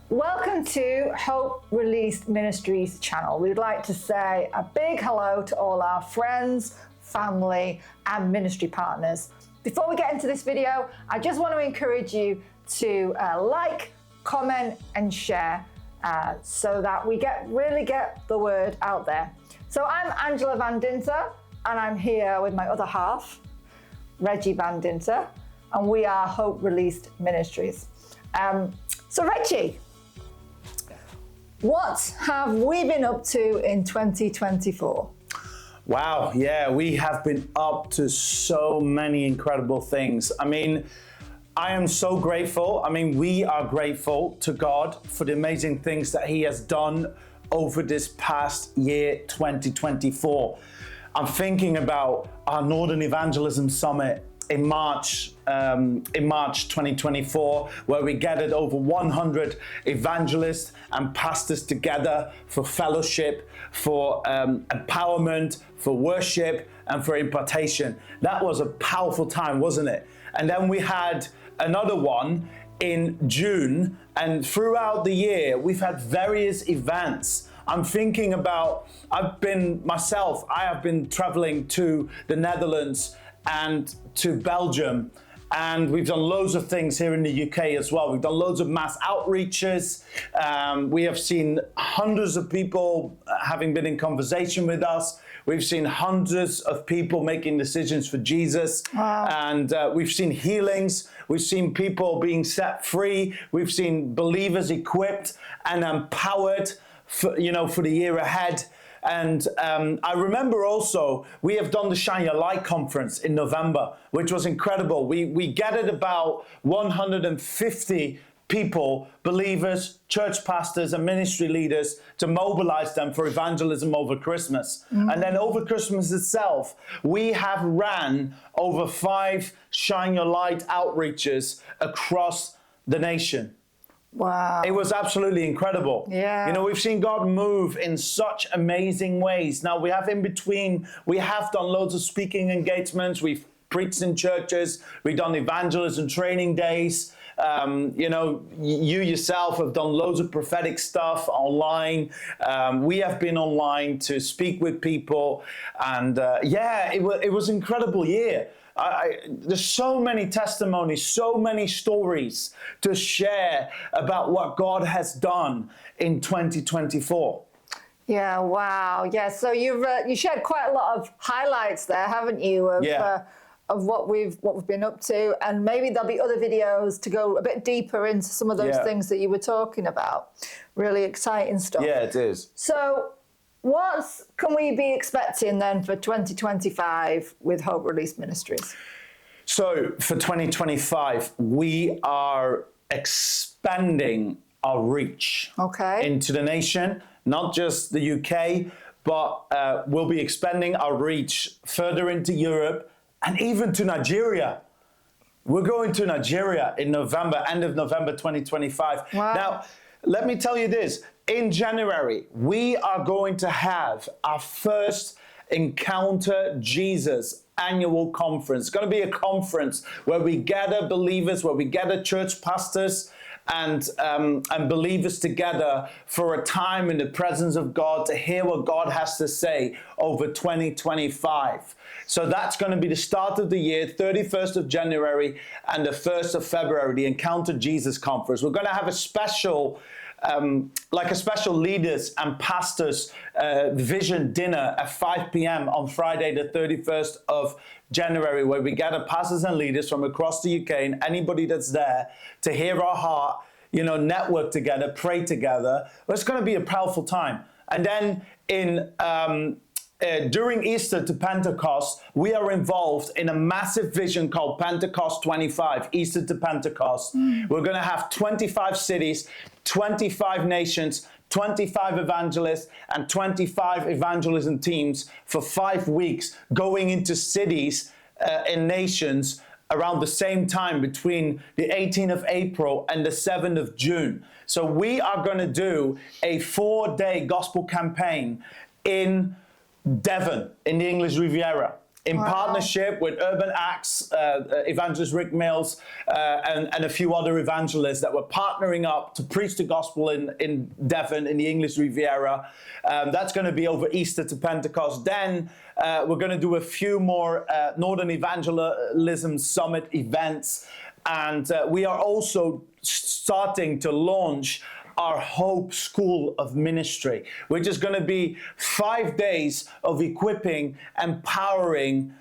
Welcome to Hope Released Ministries channel. We'd like to say a big hello to all our friends, family, and ministry partners. Before we get into this video, I just want to encourage you to like, comment, and share so that we really get the word out there. So I'm Angela Van Dinter, and I'm here with my other half, Reggie Van Dinter, and we are Hope Released Ministries. So Reggie, what have we been up to in 2024? Wow, yeah, we have been up to so many incredible things. I mean, I am so grateful. I mean, we are grateful to God for the amazing things that He has done over this past year, 2024. I'm thinking about our Northern Evangelism Summit in March 2024, where we gathered over 100 evangelists and pastors together for fellowship, for empowerment, for worship, and for impartation. That was a powerful time, wasn't it? And then we had another one in June, and throughout the year, we've had various events. I'm thinking about, I have been traveling to the Netherlands and to Belgium, and we've done loads of things here in the UK as well. We've done loads of mass outreaches. We have seen hundreds of people having been in conversation with us. We've seen hundreds of people making decisions for Jesus. Wow. And we've seen healings. We've seen people being set free. We've seen believers equipped and empowered for the year ahead. And I remember also, we have done the Shine Your Light conference in November, which was incredible. We gathered about 150 people, believers, church pastors, and ministry leaders to mobilize them for evangelism over Christmas. And then over Christmas itself, we have ran over 5 Shine Your Light outreaches across the nation. Wow. It was absolutely incredible. Yeah. You know, we've seen God move in such amazing ways. Now, we have done loads of speaking engagements. We've preached in churches. We've done evangelism training days. You yourself have done loads of prophetic stuff online. We have been online to speak with people. And it was an incredible year. There's so many testimonies, so many stories to share about what God has done in 2024. Yeah, wow. Yeah, so you shared quite a lot of highlights there, haven't you, of what we've been up to, and maybe there'll be other videos to go a bit deeper into some of those things that you were talking about. Really exciting stuff. Yeah, it is. So what can we be expecting then for 2025 with Hope Released Ministries? So for 2025, we are expanding our reach into the nation, not just the UK, but we'll be expanding our reach further into Europe and even to Nigeria. We're going to Nigeria in November, end of November 2025. Wow. Now, let me tell you this. In January, we are going to have our first Encounter Jesus annual conference. It's going to be a conference where we gather believers, where we gather church pastors and believers together for a time in the presence of God to hear what God has to say over 2025. So that's going to be the start of the year, 31st of January and the 1st of February, the Encounter Jesus conference. We're going to have a special leaders and pastors vision dinner at 5 p.m. on Friday, the 31st of January, where we gather pastors and leaders from across the UK and anybody that's there to hear our heart, network together, pray together. Well, it's going to be a powerful time. And then during Easter to Pentecost, we are involved in a massive vision called Pentecost25, Easter to Pentecost. We're going to have 25 cities, 25 nations, 25 evangelists, and 25 evangelism teams for 5 weeks going into cities and nations around the same time between the 18th of April and the 7th of June. So we are going to do a 4-day gospel campaign in Devon, in the English Riviera. in partnership with Urban Acts, evangelist Rick Mills, and a few other evangelists that were partnering up to preach the gospel in Devon, in the English Riviera. That's going to be over Easter to Pentecost. Then we're going to do a few more Northern Evangelism Summit events. And we are also starting to launch our Hope School of Ministry, which is going to be 5 days of equipping, empowering,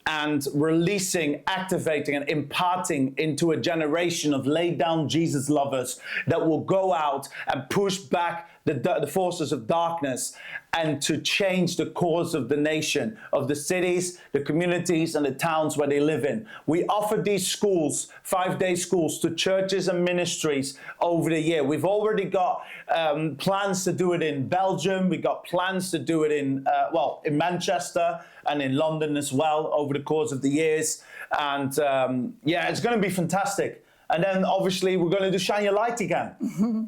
and releasing, activating, and imparting into a generation of laid down Jesus lovers that will go out and push back the forces of darkness and to change the course of the nation, of the cities, the communities, and the towns where they live in. We offer these schools, 5-day schools, to churches and ministries over the year. We've already got plans to do it in Belgium. We got plans to do it in Manchester and in London as well over the course of the years. And yeah, it's going to be fantastic. And then obviously we're going to do Shine Your Light again.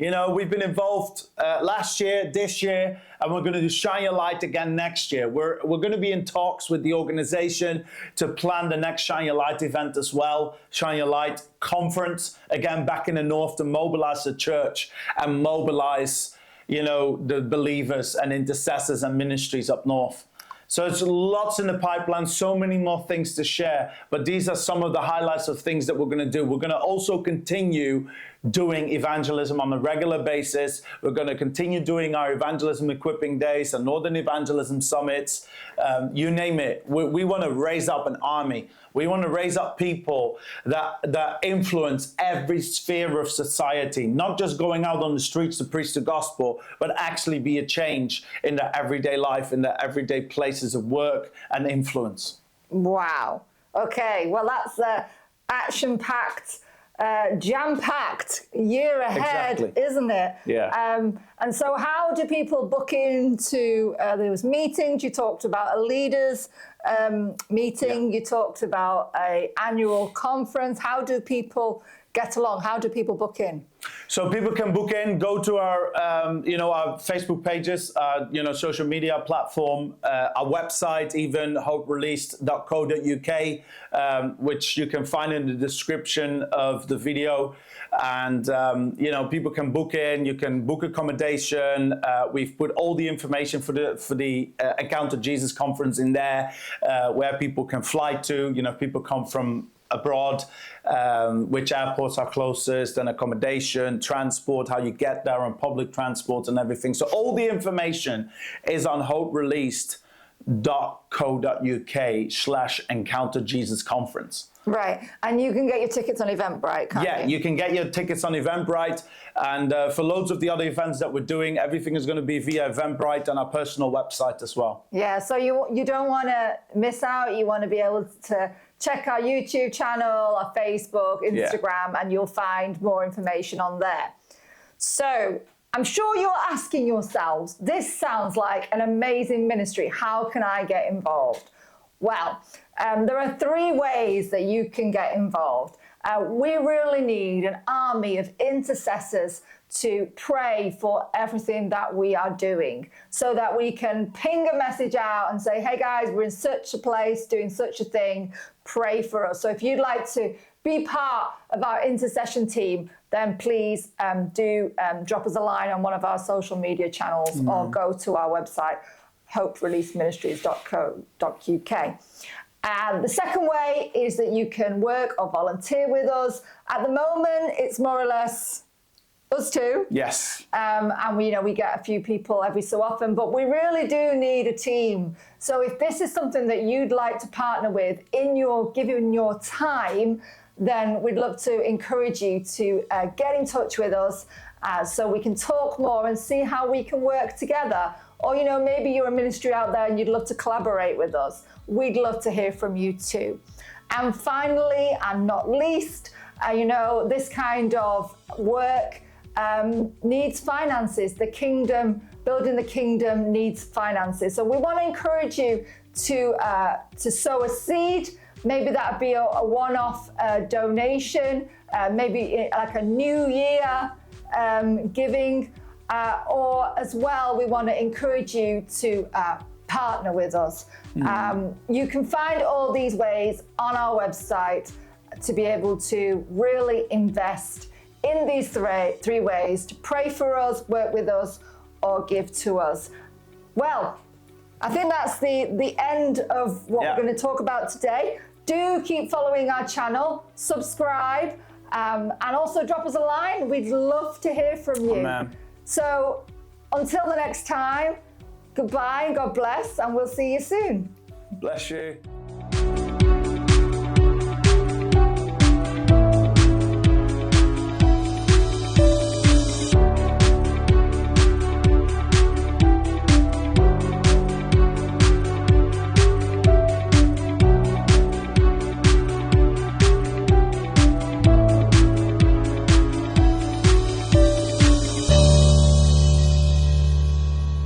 You know, we've been involved last year, this year, and we're going to do Shine Your Light again next year. We're going to be in talks with the organization to plan the next Shine Your Light event as well. Shine Your Light conference, again, back in the north to mobilize the church and mobilize, you know, the believers and intercessors and ministries up north. So it's lots in the pipeline, so many more things to share. But these are some of the highlights of things that we're going to do. We're going to also continue doing evangelism on a regular basis. We're going to continue doing our evangelism equipping days and Northern Evangelism Summits. You name it. We want to raise up an army. We want to raise up people that influence every sphere of society, not just going out on the streets to preach the gospel, but actually be a change in their everyday life, in their everyday places of work and influence. Wow. Okay. Well, that's action-packed, jam-packed year ahead, Exactly. Isn't it? Yeah. And so how do people book into, there was meetings, you talked about a leaders meeting, you talked about an annual conference. How do people get along? How do people book in? So people can book in, go to our, our Facebook pages, social media platform, our website, even hopereleased.co.uk, which you can find in the description of the video. And, people can book in, you can book accommodation. We've put all the information for the Encounter Jesus conference in there, where people can fly to, people come from abroad, which airports are closest, and accommodation, transport, how you get there on public transport and everything. So all the information is on hopereleased.co.uk/Encounter Jesus Conference. Right, and you can get your tickets on Eventbrite, can't you? Yeah, you can get your tickets on Eventbrite, and for loads of the other events that we're doing, everything is going to be via Eventbrite and our personal website as well. Yeah, so you don't want to miss out. You want to be able to check our YouTube channel, our Facebook, Instagram, and you'll find more information on there. So I'm sure you're asking yourselves, this sounds like an amazing ministry. How can I get involved? Well, there are 3 ways that you can get involved. We really need an army of intercessors to pray for everything that we are doing, so that we can ping a message out and say, hey guys, we're in such a place doing such a thing, pray for us. So if you'd like to be part of our intercession team, then please do drop us a line on one of our social media channels or go to our website, hopereleasedministries.co.uk. And the second way is that you can work or volunteer with us. At the moment, it's more or less us two. Yes. And we get a few people every so often, but we really do need a team. So if this is something that you'd like to partner with given your time, then we'd love to encourage you to get in touch with us so we can talk more and see how we can work together. Or, maybe you're a ministry out there and you'd love to collaborate with us. We'd love to hear from you too. And finally, and not least, this kind of work needs finances. Building the kingdom needs finances. So we want to encourage you to sow a seed. Maybe that would be a one-off donation, maybe like a New Year giving. Or as well, we want to encourage you to partner with us. You can find all these ways on our website to be able to really invest in these three ways: to pray for us, work with us, or give to us. Well, I think that's the end of what we're going to talk about today. Do keep following our channel, subscribe, and also drop us a line. We'd love to hear from you. Amen. So until the next time, goodbye and God bless, and we'll see you soon. Bless you.